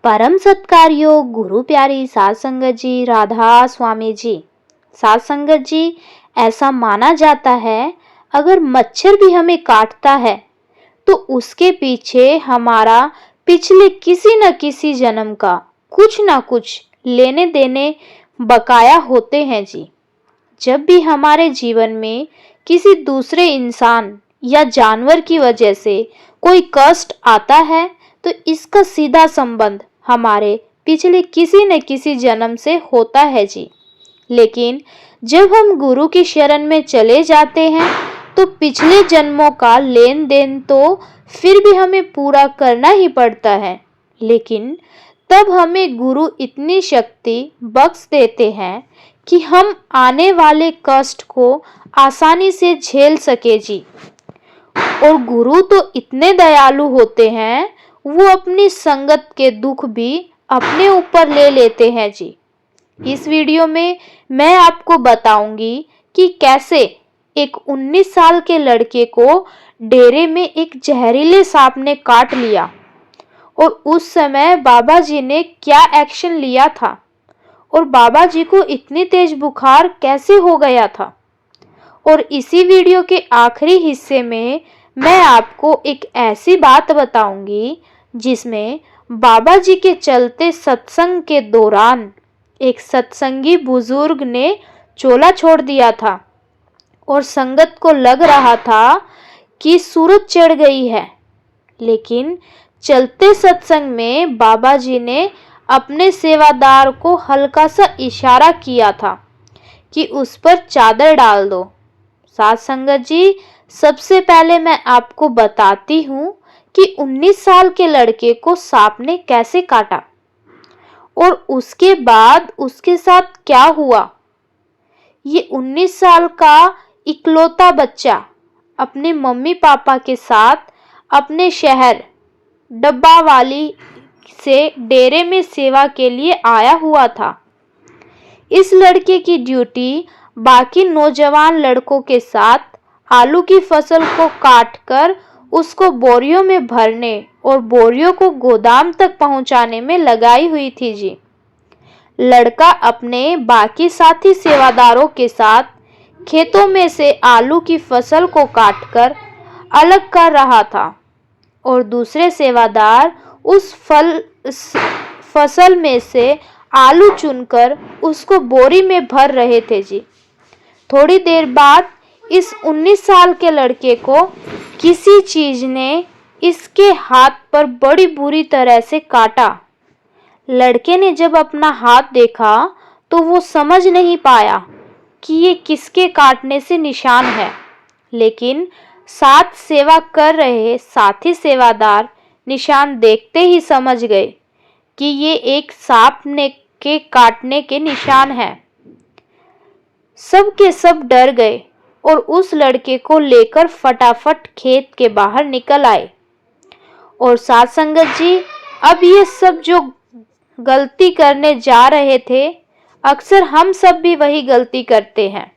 परम सत्कारयोग गुरु प्यारी साध संगत जी, राधा स्वामी जी। साध संगत जी, ऐसा माना जाता है अगर मच्छर भी हमें काटता है तो उसके पीछे हमारा पिछले किसी न किसी जन्म का कुछ ना कुछ लेने देने बकाया होते हैं जी। जब भी हमारे जीवन में किसी दूसरे इंसान या जानवर की वजह से कोई कष्ट आता है तो इसका सीधा संबंध हमारे पिछले किसी न किसी जन्म से होता है जी। लेकिन जब हम गुरु की शरण में चले जाते हैं तो पिछले जन्मों का लेन देन तो फिर भी हमें पूरा करना ही पड़ता है, लेकिन तब हमें गुरु इतनी शक्ति बख्श देते हैं कि हम आने वाले कष्ट को आसानी से झेल सके जी। और गुरु तो इतने दयालु होते हैं, वो अपनी संगत के दुख भी अपने ऊपर ले लेते हैं जी। इस वीडियो में मैं आपको बताऊंगी कि कैसे एक 19 साल के लड़के को डेरे में एक जहरीले सांप ने काट लिया और उस समय बाबा जी ने क्या एक्शन लिया था और बाबा जी को इतनी तेज बुखार कैसे हो गया था। और इसी वीडियो के आखिरी हिस्से में मैं आपको एक ऐसी बात बताऊंगी जिसमें बाबा जी के चलते सत्संग के दौरान एक सत्संगी बुजुर्ग ने चोला छोड़ दिया था और संगत को लग रहा था कि सूरज चढ़ गई है, लेकिन चलते सत्संग में बाबा जी ने अपने सेवादार को हल्का सा इशारा किया था कि उस पर चादर डाल दो। साध संगत जी, सबसे पहले मैं आपको बताती हूँ कि 19 साल के लड़के को सांप ने कैसे काटा और उसके बाद उसके साथ क्या हुआ। ये 19 साल का इकलौता बच्चा अपने मम्मी पापा के साथ अपने शहर डब्बा वाली से डेरे में सेवा के लिए आया हुआ था। इस लड़के की ड्यूटी बाकी नौजवान लड़कों के साथ आलू की फसल को काटकर उसको बोरियों में भरने और बोरियों को गोदाम तक पहुंचाने में लगाई हुई थी जी। लड़का अपने बाकी साथी सेवादारों के साथ खेतों में से आलू की फसल को काटकर अलग कर रहा था और दूसरे सेवादार उस फसल में से आलू चुनकर उसको बोरी में भर रहे थे जी। थोड़ी देर बाद इस 19 साल के लड़के को किसी चीज ने इसके हाथ पर बड़ी बुरी तरह से काटा। लड़के ने जब अपना हाथ देखा तो वो समझ नहीं पाया कि ये किसके काटने से निशान है, लेकिन साथ सेवा कर रहे साथी सेवादार निशान देखते ही समझ गए कि ये एक सांप ने के काटने के निशान हैं। सब के सब डर गए और उस लड़के को लेकर फटाफट खेत के बाहर निकल आए। और साध संगत जी, अब ये सब जो गलती करने जा रहे थे, अक्सर हम सब भी वही गलती करते हैं।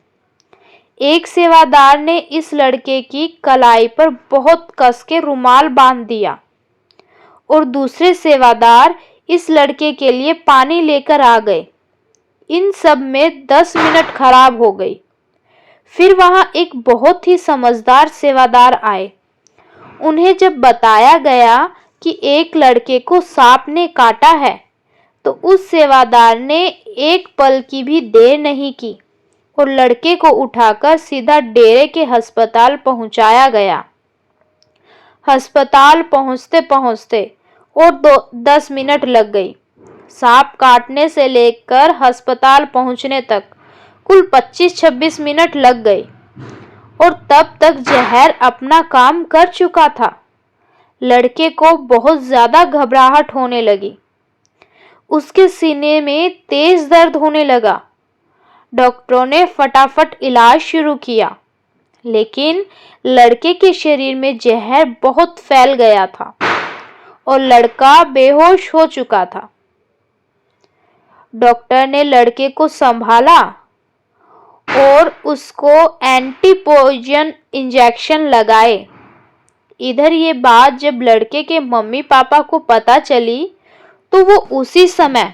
एक सेवादार ने इस लड़के की कलाई पर बहुत कस के रुमाल बांध दिया और दूसरे सेवादार इस लड़के के लिए पानी लेकर आ गए। इन सब में 10 मिनट खराब हो गई। फिर वहां एक बहुत ही समझदार सेवादार आए। उन्हें जब बताया गया कि एक लड़के को सांप ने काटा है तो उस सेवादार ने एक पल की भी देर नहीं की और लड़के को उठाकर सीधा डेरे के अस्पताल पहुंचाया गया। अस्पताल पहुंचते पहुंचते और 10 मिनट लग गई। सांप काटने से लेकर अस्पताल पहुंचने तक कुल 25-26 मिनट लग गए और तब तक जहर अपना काम कर चुका था। लड़के को बहुत ज्यादा घबराहट होने लगी। उसके सीने में तेज दर्द होने लगा। डॉक्टरों ने फटाफट इलाज शुरू किया, लेकिन लड़के के शरीर में जहर बहुत फैल गया था और लड़का बेहोश हो चुका था। डॉक्टर ने लड़के को संभाला और उसको एंटी पॉइजन इंजेक्शन लगाए। इधर ये बात जब लड़के के मम्मी पापा को पता चली तो वो उसी समय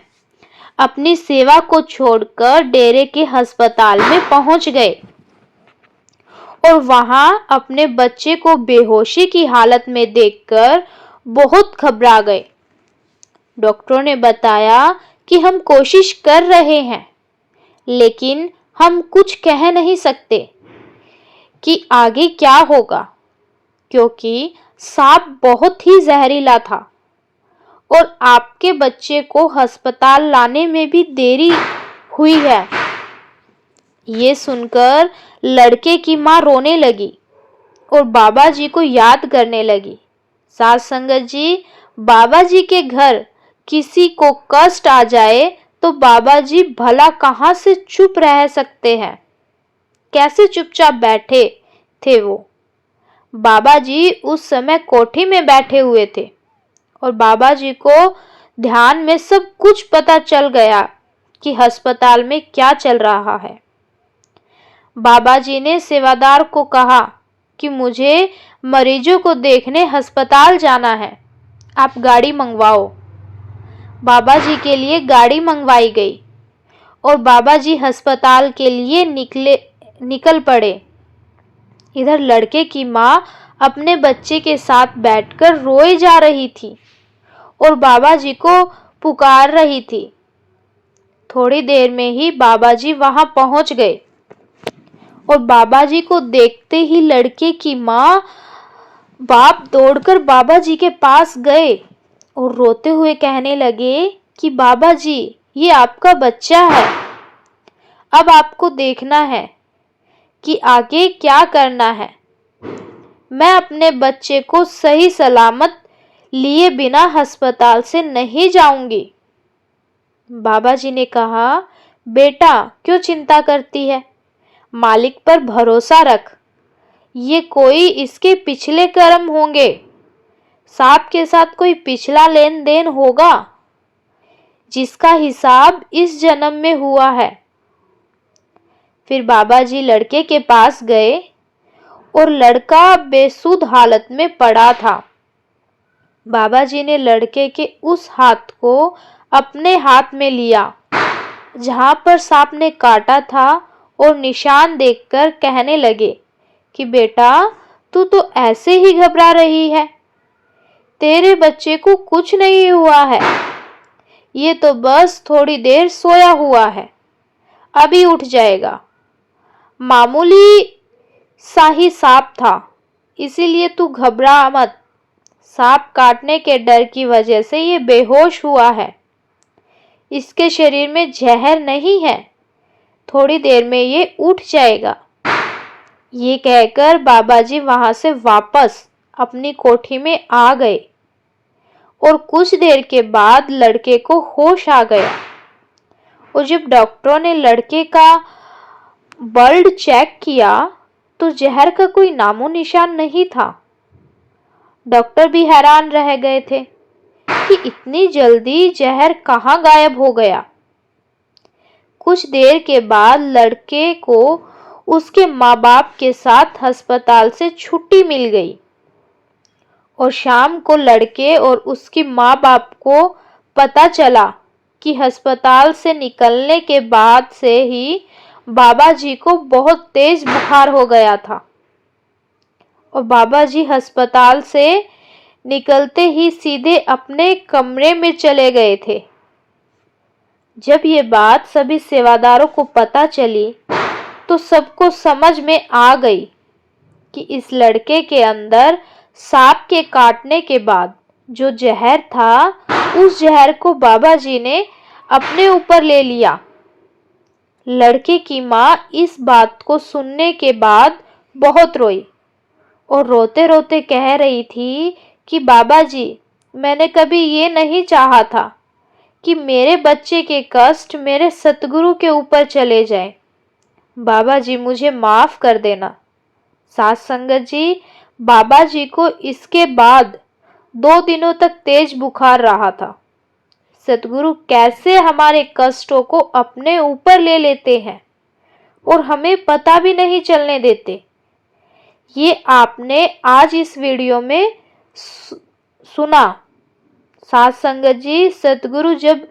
अपनी सेवा को छोड़कर डेरे के अस्पताल में पहुंच गए और वहां अपने बच्चे को बेहोशी की हालत में देखकर बहुत घबरा गए। डॉक्टरों ने बताया कि हम कोशिश कर रहे हैं, लेकिन हम कुछ कह नहीं सकते कि आगे क्या होगा, क्योंकि सांप बहुत ही जहरीला था और आपके बच्चे को अस्पताल लाने में भी देरी हुई है। ये सुनकर लड़के की माँ रोने लगी और बाबा जी को याद करने लगी। साथ संगत जी, बाबा जी के घर किसी को कष्ट आ जाए तो बाबा जी भला कहाँ से चुप रह सकते हैं। कैसे चुपचाप बैठे थे वो। बाबा जी उस समय कोठी में बैठे हुए थे और बाबा जी को ध्यान में सब कुछ पता चल गया कि अस्पताल में क्या चल रहा है। बाबा जी ने सेवादार को कहा कि मुझे मरीजों को देखने अस्पताल जाना है, आप गाड़ी मंगवाओ। बाबा जी के लिए गाड़ी मंगवाई गई और बाबा जी अस्पताल के लिए निकल पड़े। इधर लड़के की माँ अपने बच्चे के साथ बैठकर रोए जा रही थी और बाबा जी को पुकार रही थी। थोड़ी देर में ही बाबा जी वहां पहुंच गए और बाबा जी को देखते ही लड़के की माँ बाप दौड़कर बाबा जी के पास गए और रोते हुए कहने लगे कि बाबा जी, ये आपका बच्चा है, अब आपको देखना है कि आगे क्या करना है। मैं अपने बच्चे को सही सलामत लिए बिना अस्पताल से नहीं जाऊंगी। बाबा जी ने कहा, बेटा क्यों चिंता करती है, मालिक पर भरोसा रख, ये कोई इसके पिछले कर्म होंगे, सांप के साथ कोई पिछला लेन देन होगा जिसका हिसाब इस जन्म में हुआ है। फिर बाबा जी लड़के के पास गए और लड़का बेसुध हालत में पड़ा था। बाबा जी ने लड़के के उस हाथ को अपने हाथ में लिया जहां पर सांप ने काटा था और निशान देखकर कहने लगे कि बेटा, तू तो ऐसे ही घबरा रही है, तेरे बच्चे को कुछ नहीं हुआ है, ये तो बस थोड़ी देर सोया हुआ है, अभी उठ जाएगा। मामूली सा ही सांप था, इसीलिए तू घबरा मत, सांप काटने के डर की वजह से ये बेहोश हुआ है, इसके शरीर में जहर नहीं है, थोड़ी देर में ये उठ जाएगा। ये कहकर बाबा जी वहां से वापस अपनी कोठी में आ गए और कुछ देर के बाद लड़के को होश आ गया और जब डॉक्टरों ने लड़के का ब्लड चेक किया तो जहर का कोई नामो निशान नहीं था। डॉक्टर भी हैरान रह गए थे कि इतनी जल्दी जहर कहाँ गायब हो गया। कुछ देर के बाद लड़के को उसके माँ बाप के साथ अस्पताल से छुट्टी मिल गई और शाम को लड़के और उसकी माँ बाप को पता चला कि अस्पताल से निकलने के बाद से ही बाबा जी को बहुत तेज बुखार हो गया था और बाबा जी अस्पताल से निकलते ही सीधे अपने कमरे में चले गए थे। जब ये बात सभी सेवादारों को पता चली तो सबको समझ में आ गई कि इस लड़के के अंदर सांप के काटने के बाद जो जहर था, उस जहर को बाबा जी ने अपने ऊपर ले लिया। लड़के की माँ इस बात को सुनने के बाद बहुत रोई और रोते रोते कह रही थी कि बाबा जी, मैंने कभी ये नहीं चाहा था कि मेरे बच्चे के कष्ट मेरे सतगुरु के ऊपर चले जाए। बाबा जी, मुझे माफ कर देना। साथ संगत जी, बाबा जी को इसके बाद 2 दिनों तक तेज बुखार रहा था। सतगुरु कैसे हमारे कष्टों को अपने ऊपर ले लेते हैं और हमें पता भी नहीं चलने देते, ये आपने आज इस वीडियो में सुना। साथ संगत जी, सतगुरु जब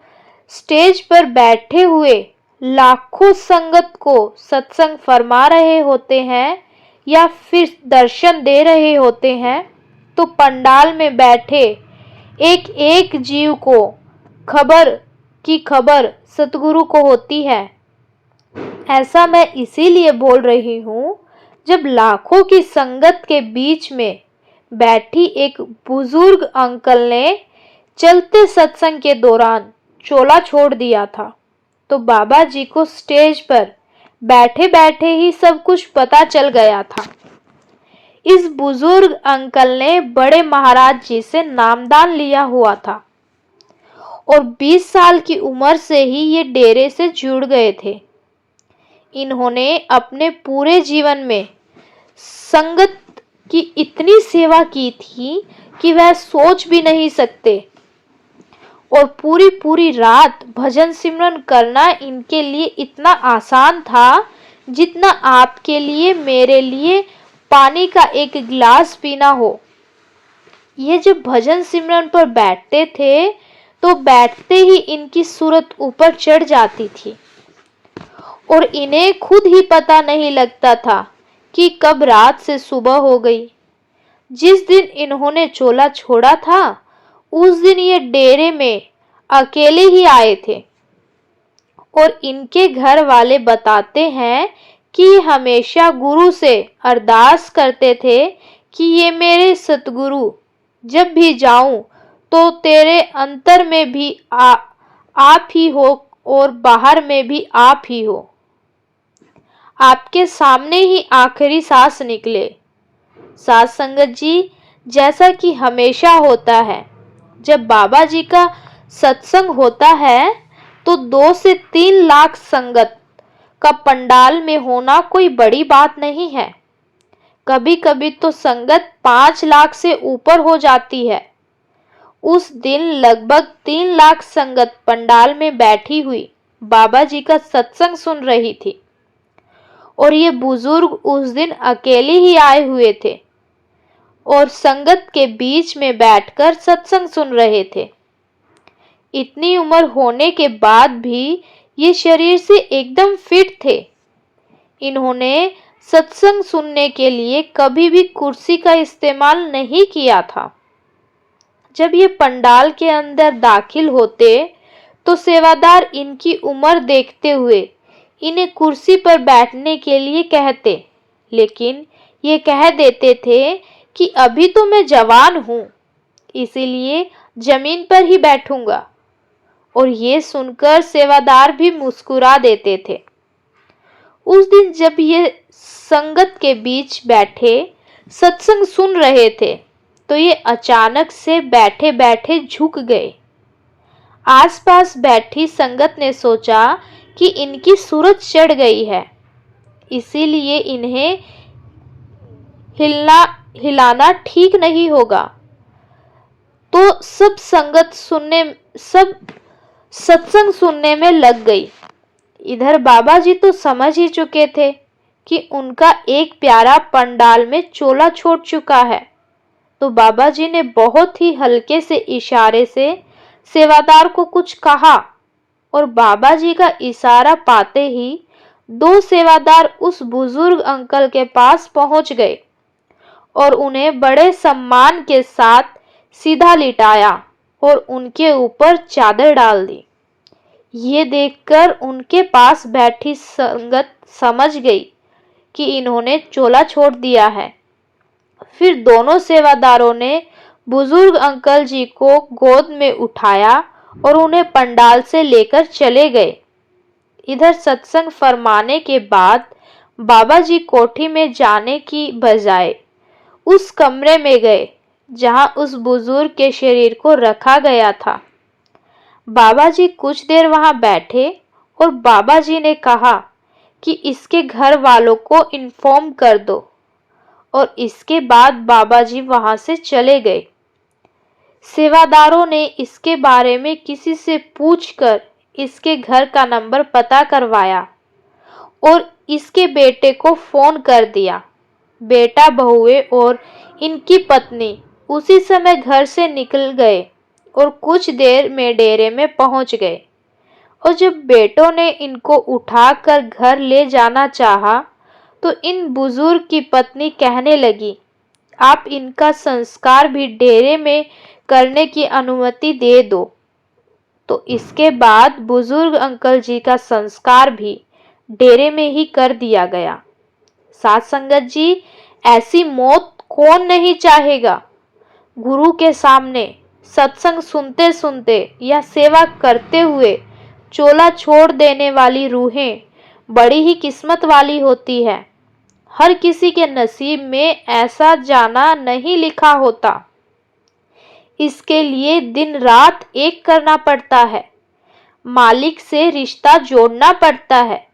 स्टेज पर बैठे हुए लाखों संगत को सत्संग फरमा रहे होते हैं या फिर दर्शन दे रहे होते हैं, तो पंडाल में बैठे एक एक जीव को खबर सतगुरु को होती है। ऐसा मैं इसीलिए बोल रही हूँ, जब लाखों की संगत के बीच में बैठी एक बुजुर्ग अंकल ने चलते सत्संग के दौरान चोला छोड़ दिया था, तो बाबा जी को स्टेज पर बैठे बैठे ही सब कुछ पता चल गया था। इस बुजुर्ग अंकल ने बड़े महाराज जी से नामदान लिया हुआ था और 20 साल की उम्र से ही ये डेरे से जुड़ गए थे। इन्होंने अपने पूरे जीवन में संगत की इतनी सेवा की थी कि वह सोच भी नहीं सकते, और पूरी पूरी रात भजन सिमरन करना इनके लिए इतना आसान था जितना आपके लिए मेरे लिए पानी का एक गिलास पीना हो। ये जब भजन सिमरन पर बैठते थे तो बैठते ही इनकी सूरत ऊपर चढ़ जाती थी और इन्हें खुद ही पता नहीं लगता था कि कब रात से सुबह हो गई। जिस दिन इन्होंने चोला छोड़ा था उस दिन ये डेरे में अकेले ही आए थे, और इनके घर वाले बताते हैं कि हमेशा गुरु से अरदास करते थे कि ये मेरे सतगुरु, जब भी जाऊं तो तेरे अंतर में भी आप ही हो और बाहर में भी आप ही हो, आपके सामने ही आखिरी सांस निकले। साथ संगत जी, जैसा कि हमेशा होता है, जब बाबा जी का सत्संग होता है तो 2 से 3 लाख संगत का पंडाल में होना कोई बड़ी बात नहीं है। कभी कभी तो संगत 5 लाख से ऊपर हो जाती है। उस दिन लगभग 3 लाख संगत पंडाल में बैठी हुई बाबा जी का सत्संग सुन रही थी, और ये बुजुर्ग उस दिन अकेले ही आए हुए थे और संगत के बीच में बैठकर सत्संग सुन रहे थे। इतनी उम्र होने के बाद भी ये शरीर से एकदम फिट थे। इन्होंने सत्संग सुनने के लिए कभी भी कुर्सी का इस्तेमाल नहीं किया था। जब ये पंडाल के अंदर दाखिल होते तो सेवादार इनकी उम्र देखते हुए इन्हें कुर्सी पर बैठने के लिए कहते, लेकिन ये कह देते थे कि अभी तो मैं जवान हूँ, इसीलिए जमीन पर ही बैठूंगा, और ये सुनकर सेवादार भी मुस्कुरा देते थे। उस दिन जब ये संगत के बीच बैठे सत्संग सुन रहे थे तो ये अचानक से बैठे बैठे झुक गए। आसपास बैठी संगत ने सोचा कि इनकी सूरत चढ़ गई है, इसीलिए इन्हें हिलाना ठीक नहीं होगा, तो सब सत्संग सुनने में लग गई। इधर बाबा जी तो समझ ही चुके थे कि उनका एक प्यारा पंडाल में चोला छोड़ चुका है, तो बाबा जी ने बहुत ही हल्के से इशारे से सेवादार को कुछ कहा, और बाबा जी का इशारा पाते ही 2 सेवादार उस बुजुर्ग अंकल के पास पहुंच गए और उन्हें बड़े सम्मान के साथ सीधा लिटाया और उनके ऊपर चादर डाल दी। ये देखकर उनके पास बैठी संगत समझ गई कि इन्होंने चोला छोड़ दिया है। फिर दोनों सेवादारों ने बुजुर्ग अंकल जी को गोद में उठाया और उन्हें पंडाल से लेकर चले गए। इधर सत्संग फरमाने के बाद बाबा जी कोठी में जाने की बजाय उस कमरे में गए जहां उस बुजुर्ग के शरीर को रखा गया था। बाबा जी कुछ देर वहां बैठे और बाबा जी ने कहा कि इसके घर वालों को इन्फॉर्म कर दो, और इसके बाद बाबा जी वहां से चले गए। सेवादारों ने इसके बारे में किसी से पूछकर इसके घर का नंबर पता करवाया और इसके बेटे को फोन कर दिया। बेटा, बहुएं और इनकी पत्नी उसी समय घर से निकल गए और कुछ देर में डेरे में पहुंच गए। और जब बेटों ने इनको उठाकर घर ले जाना चाहा, तो इन बुजुर्ग की पत्नी कहने लगी, आप इनका संस्कार भी डेरे में करने की अनुमति दे दो। तो इसके बाद बुजुर्ग अंकल जी का संस्कार भी डेरे में ही कर दिया गया। साथ संगत जी, ऐसी मौत कौन नहीं चाहेगा। गुरु के सामने सत्संग सुनते सुनते या सेवा करते हुए चोला छोड़ देने वाली रूहें बड़ी ही किस्मत वाली होती है। हर किसी के नसीब में ऐसा जाना नहीं लिखा होता। इसके लिए दिन रात एक करना पड़ता है, मालिक से रिश्ता जोड़ना पड़ता है।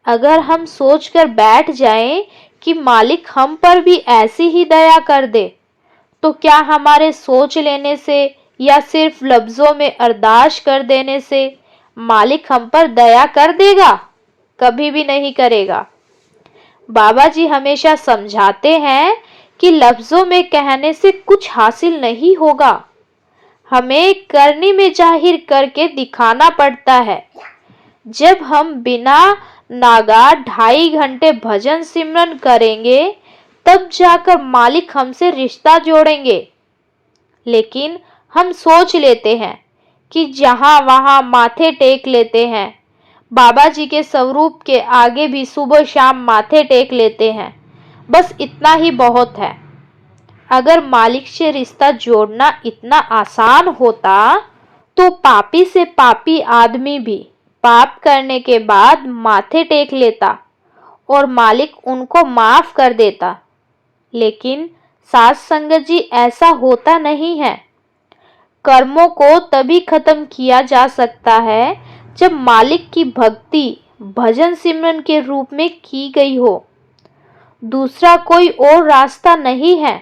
अगर हम सोचकर बैठ जाएं कि मालिक हम पर भी ऐसी ही दया कर दे, तो क्या हमारे सोच लेने से या सिर्फ लफ्जों में अरदास कर देने से मालिक हम पर दया कर देगा? कभी भी नहीं करेगा। बाबा जी हमेशा समझाते हैं कि लफ्जों में कहने से कुछ हासिल नहीं होगा, हमें करनी में जाहिर करके दिखाना पड़ता है। जब हम बिना नागा 2.5 घंटे भजन सिमरन करेंगे, तब जाकर मालिक हमसे रिश्ता जोड़ेंगे। लेकिन हम सोच लेते हैं कि जहां वहां माथे टेक लेते हैं, बाबा जी के स्वरूप के आगे भी सुबह शाम माथे टेक लेते हैं, बस इतना ही बहुत है। अगर मालिक से रिश्ता जोड़ना इतना आसान होता, तो पापी से पापी आदमी भी पाप करने के बाद माथे टेक लेता और मालिक उनको माफ कर देता। लेकिन साथ संगत जी, ऐसा होता नहीं है। कर्मों को तभी खत्म किया जा सकता है जब मालिक की भक्ति भजन सिमरन के रूप में की गई हो। दूसरा कोई और रास्ता नहीं है।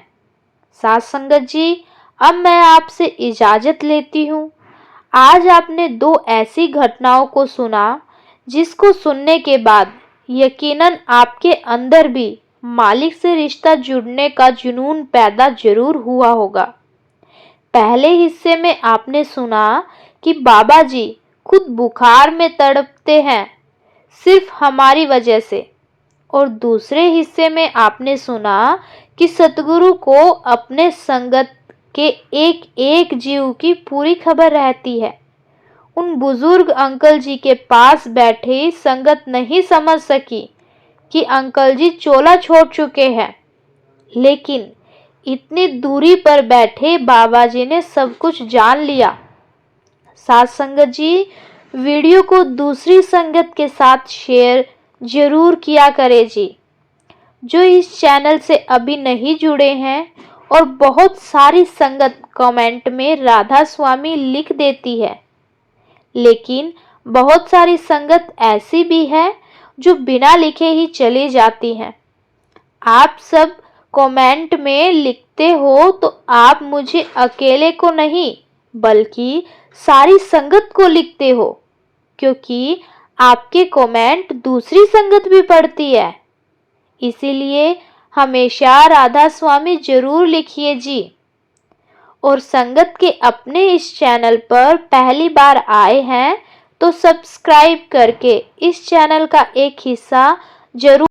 साथ संगत जी, अब मैं आपसे इजाजत लेती हूँ। आज आपने 2 ऐसी घटनाओं को सुना जिसको सुनने के बाद यकीनन आपके अंदर भी मालिक से रिश्ता जुड़ने का जुनून पैदा जरूर हुआ होगा। पहले हिस्से में आपने सुना कि बाबा जी खुद बुखार में तड़पते हैं सिर्फ हमारी वजह से, और दूसरे हिस्से में आपने सुना कि सतगुरु को अपने संगत के एक एक जीव की पूरी खबर रहती है। उन बुजुर्ग अंकल जी के पास बैठे संगत नहीं समझ सकी कि अंकल जी चोला छोड़ चुके हैं, लेकिन इतनी दूरी पर बैठे बाबा जी ने सब कुछ जान लिया। साथ संगत जी, वीडियो को दूसरी संगत के साथ शेयर जरूर किया करें जी। जो इस चैनल से अभी नहीं जुड़े हैं, और बहुत सारी संगत कमेंट में राधा स्वामी लिख देती है, लेकिन बहुत सारी संगत ऐसी भी है जो बिना लिखे ही चली जाती हैं। आप सब कमेंट में लिखते हो तो आप मुझे अकेले को नहीं बल्कि सारी संगत को लिखते हो, क्योंकि आपके कमेंट दूसरी संगत भी पढ़ती है। इसीलिए हमेशा राधा स्वामी जरूर लिखिए जी। और संगत के अपने इस चैनल पर पहली बार आए हैं तो सब्सक्राइब करके इस चैनल का एक हिस्सा जरूर